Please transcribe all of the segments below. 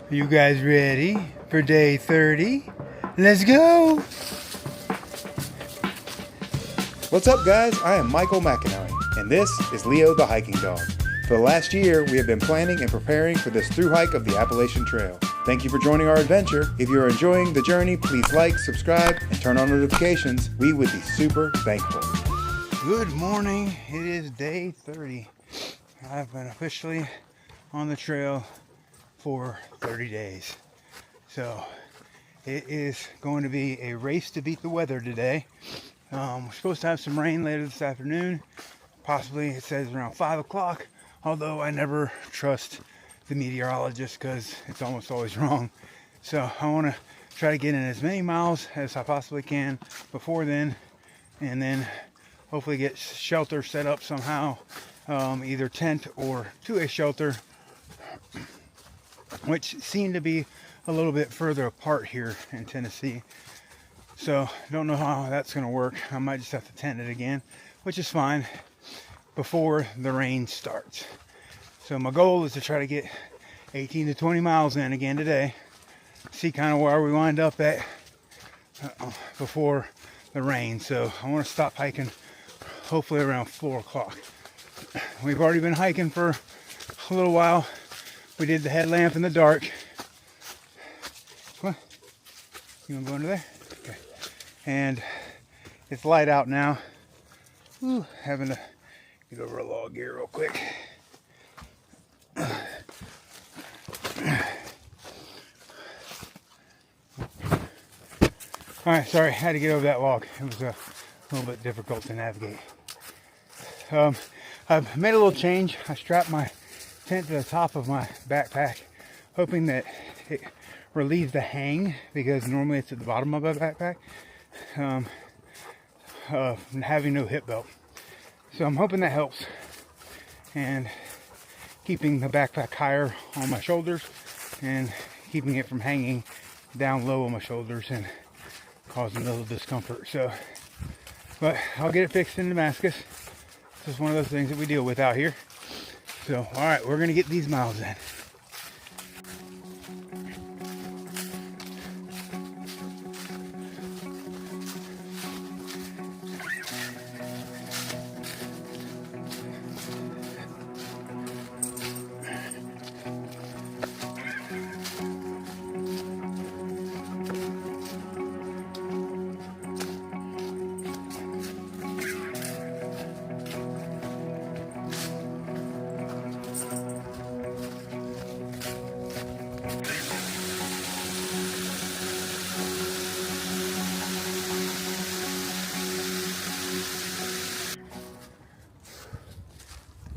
Are you guys ready for day 30? Let's go! What's up, guys? I am Michael McInerney, and this is Leo the Hiking Dog. For the last year, we have been planning and preparing for this thru-hike of the Appalachian Trail. Thank you for joining our adventure. If you are enjoying the journey, please like, subscribe, and turn on notifications. We would be super thankful. Good morning. It is day 30. I've been officially on the trail for 30 days. So it is going to be a race to beat the weather today. We're supposed to have some rain later this afternoon. Possibly, it says around 5 o'clock. Although I never trust the meteorologist because it's almost always wrong. So I want to try to get in as many miles as I possibly can before then. And then hopefully get shelter set up somehow. Either tent or to a shelter, which seem to be a little bit further apart here in Tennessee. So don't know how that's going to work. I might just have to tent it again, which is fine, before the rain starts. So my goal is to try to get 18 to 20 miles in again today. See kind of where we wind up at before the rain. So I want to stop hiking hopefully around 4 o'clock. We've already been hiking for a little while. We did the headlamp in the dark. What? You want to go under there? Okay. And it's light out now. Ooh, having to get over a log here real quick. Alright, sorry, I had to get over that log. It was a little bit difficult to navigate. I've made a little change. I strapped my tent to the top of my backpack, hoping that it relieves the hang, because normally it's at the bottom of my backpack, having no hip belt. So I'm hoping that helps, and keeping the backpack higher on my shoulders and keeping it from hanging down low on my shoulders and causing a little discomfort. So, but I'll get it fixed in Damascus. It's just one of those things that we deal with out here. So, all right, we're going to get these miles in.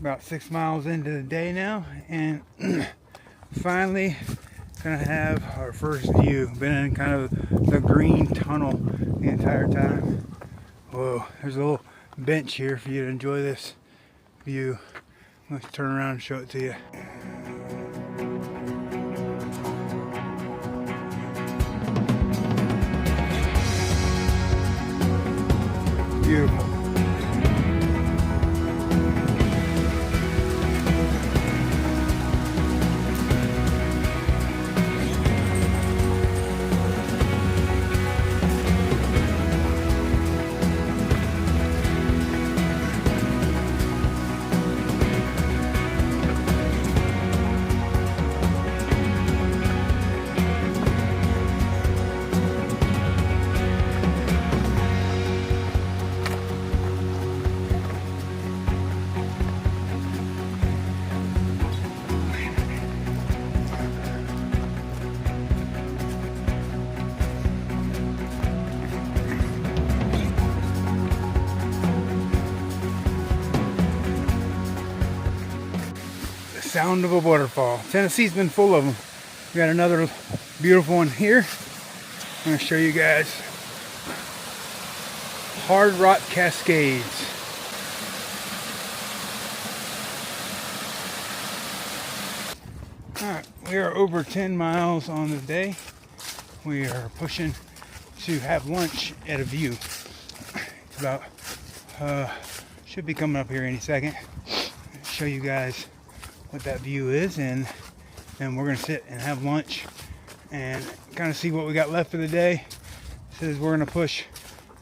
About 6 miles into the day now, and finally gonna have our first view. Been in kind of the green tunnel the entire time. Whoa, there's a little bench here for you to enjoy this view. Let's turn around and show it to you. Beautiful. Sound of a waterfall. Tennessee's been full of them. We got another beautiful one here. I'm going to show you guys. Hard Rock Cascades. Alright, we are over 10 miles on the day. We are pushing to have lunch at a view. It's about, should be coming up here any second. Show you guys what that view is, and and we're gonna sit and have lunch and kind of see what we got left for the day. It says we're gonna push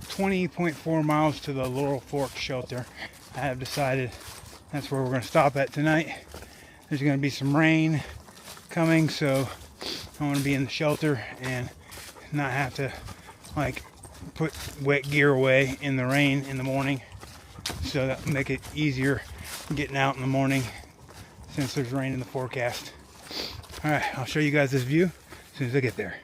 20.4 miles to the Laurel Fork shelter. I have decided that's where we're gonna stop at tonight. There's gonna be some rain coming, so I want to be in the shelter and not have to like put wet gear away in the rain in the morning, so that will make it easier getting out in the morning since there's rain in the forecast. All right, I'll show you guys this view as soon as I get there.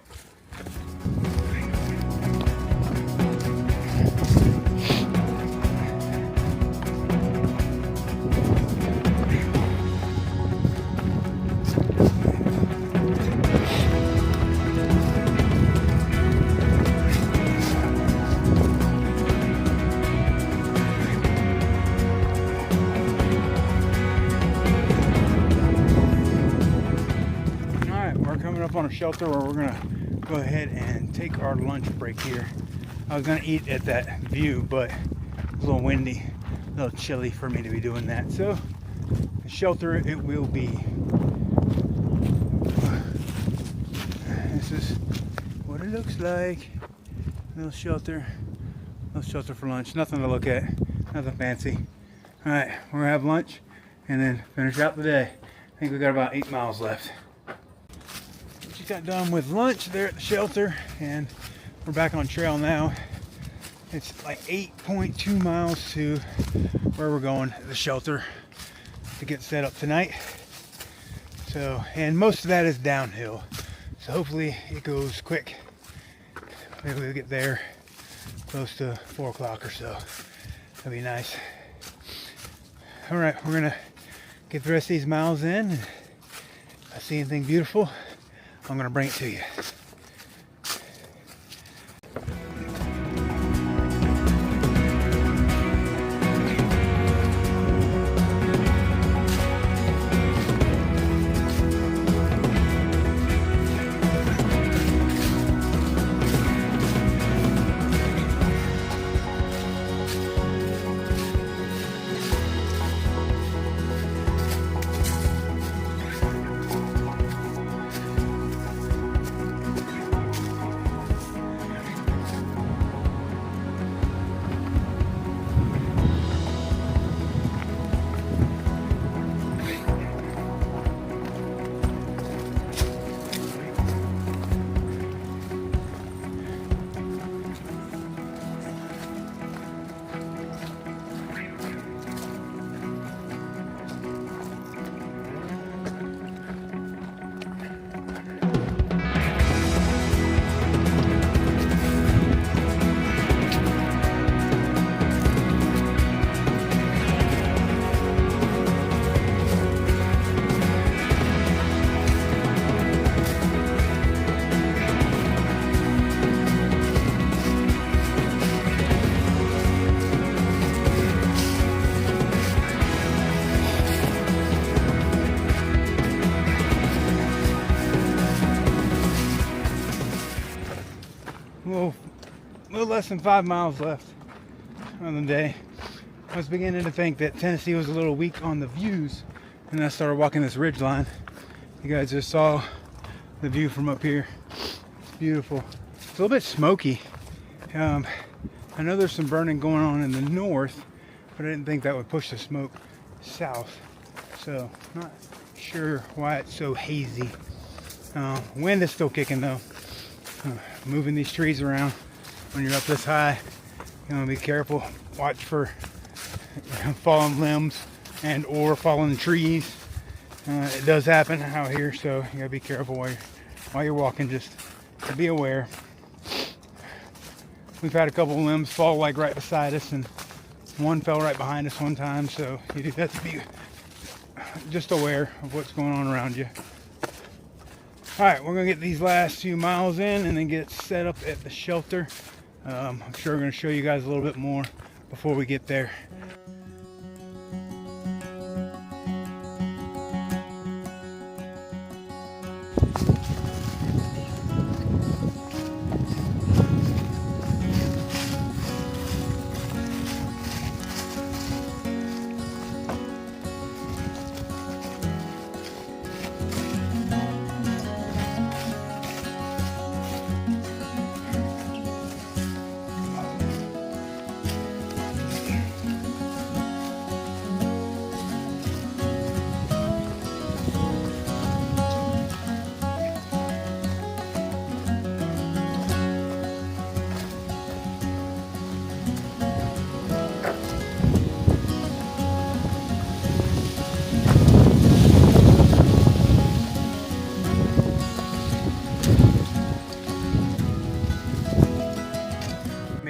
Up on a shelter where we're gonna go ahead and take our lunch break here. I was gonna eat at that view, but it's a little windy, a little chilly for me to be doing that. So the shelter it will be. This is what it looks like. Little shelter for lunch. Nothing to look at, nothing fancy. All right, we're gonna have lunch and then finish out the day. I think we got about 8 miles left. Just got done with lunch there at the shelter and we're back on trail now. It's like 8.2 miles to where we're going, the shelter, to get set up tonight. So, and most of that is downhill, so hopefully it goes quick. Maybe we'll get there close to 4 o'clock or so. That'd be nice. All right, we're gonna get the rest of these miles in. If I see anything beautiful, I'm gonna bring it to you. A little less than 5 miles left on the day. I was beginning to think that Tennessee was a little weak on the views, and I started walking this ridgeline. You guys just saw the view from up here. It's beautiful. It's a little bit smoky. I know there's some burning going on in the north, but I didn't think that would push the smoke south. So not sure why it's so hazy. Wind is still kicking though. Moving these trees around. When you're up this high, you want to be careful. Watch for fallen limbs and or fallen trees. It does happen out here, so you gotta be careful while you're walking. Just to be aware. We've had a couple limbs fall like right beside us, and one fell right behind us one time. So you have to be just aware of what's going on around you. All right, we're gonna get these last few miles in and then get set up at the shelter. I'm sure we're gonna show you guys a little bit more before we get there.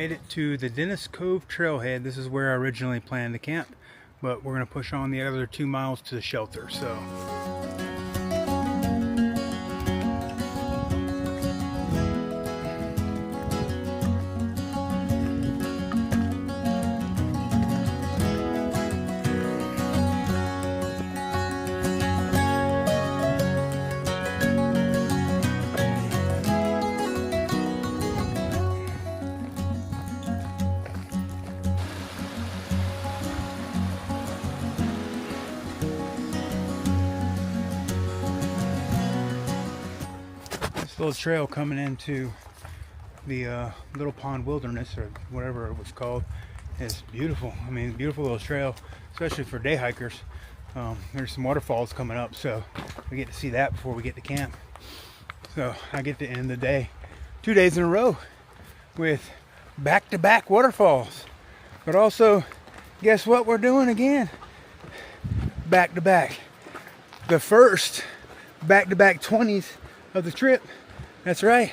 Made it to the Dennis Cove trailhead. This is where I originally planned to camp, but we're going to push on the other 2 miles to the shelter. So little trail coming into the Little Pond Wilderness, or whatever it was called, is beautiful. I mean, beautiful little trail, especially for day hikers. There's some waterfalls coming up, so we get to see that before we get to camp. So I get to end the day 2 days in a row with back-to-back waterfalls. But also, guess what we're doing again? Back-to-back. The first back-to-back 20s of the trip. That's right.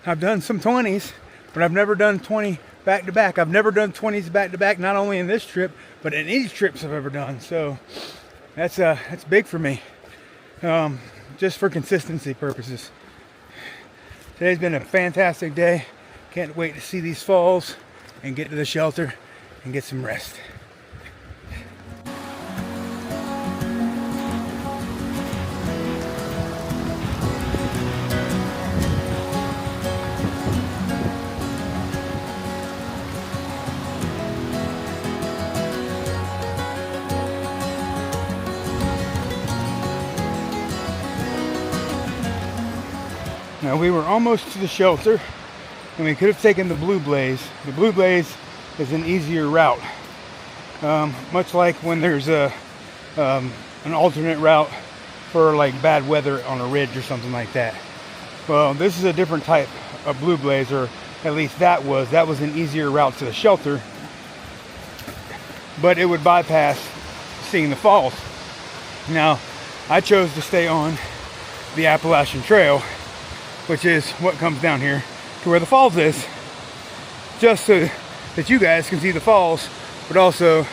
I've done some 20s, but I've never done 20 back-to-back. I've never done 20s back-to-back, not only in this trip, but in any trips I've ever done. So that's big for me, just for consistency purposes. Today's been a fantastic day. Can't wait to see these falls and get to the shelter and get some rest. Now we were almost to the shelter, and we could have taken the Blue Blaze. The Blue Blaze is an easier route, much like when there's an alternate route for like bad weather on a ridge or something like that. Well, this is a different type of Blue Blaze, or at least that was an easier route to the shelter, but it would bypass seeing the falls. Now, I chose to stay on the Appalachian Trail, which is what comes down here to where the falls is, just so that you guys can see the falls, but also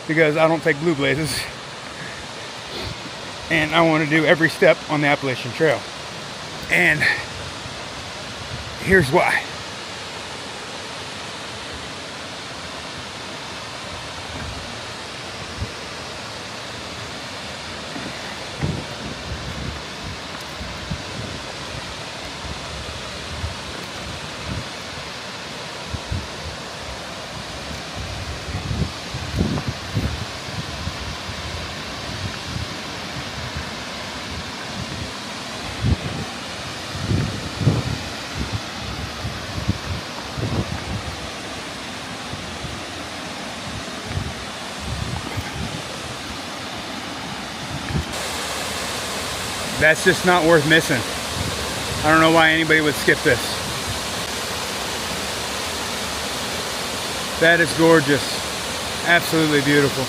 because I don't take Blue Blazes and I want to do every step on the Appalachian Trail. And here's why. That's just not worth missing. I don't know why anybody would skip this. That is gorgeous. Absolutely beautiful.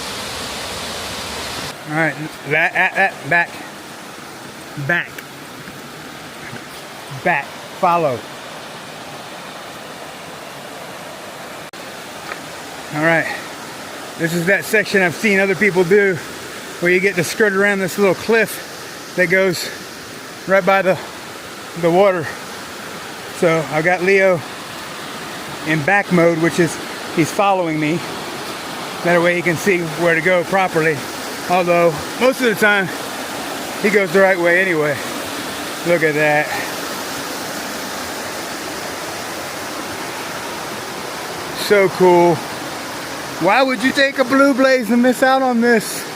All right, back, follow. All right, this is that section I've seen other people do, where you get to skirt around this little cliff that goes right by the water. So I've got Leo in back mode, which is he's following me. That way he can see where to go properly. Although most of the time he goes the right way anyway. Look at that. So cool. Why would you take a Blue Blaze and miss out on this?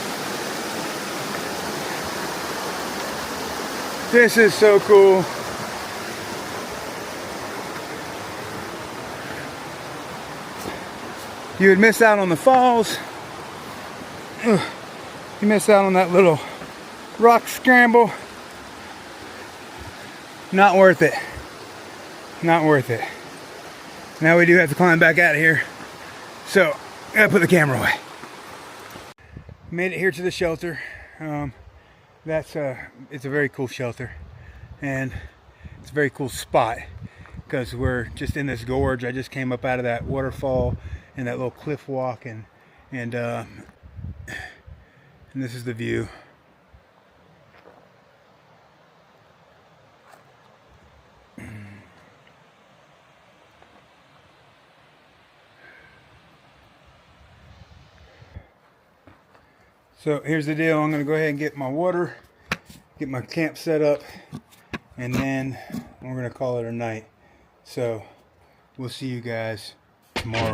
This is so cool. You would miss out on the falls. You miss out on that little rock scramble. Not worth it. Not worth it. Now we do have to climb back out of here. So, I gotta put the camera away. Made it here to the shelter. It's a very cool shelter, and it's a very cool spot. because we're just in this gorge. I just came up out of that waterfall and that little cliff walk, and this is the view. So here's the deal. I'm going to go ahead and get my water, get my camp set up, and then we're going to call it a night. So we'll see you guys tomorrow.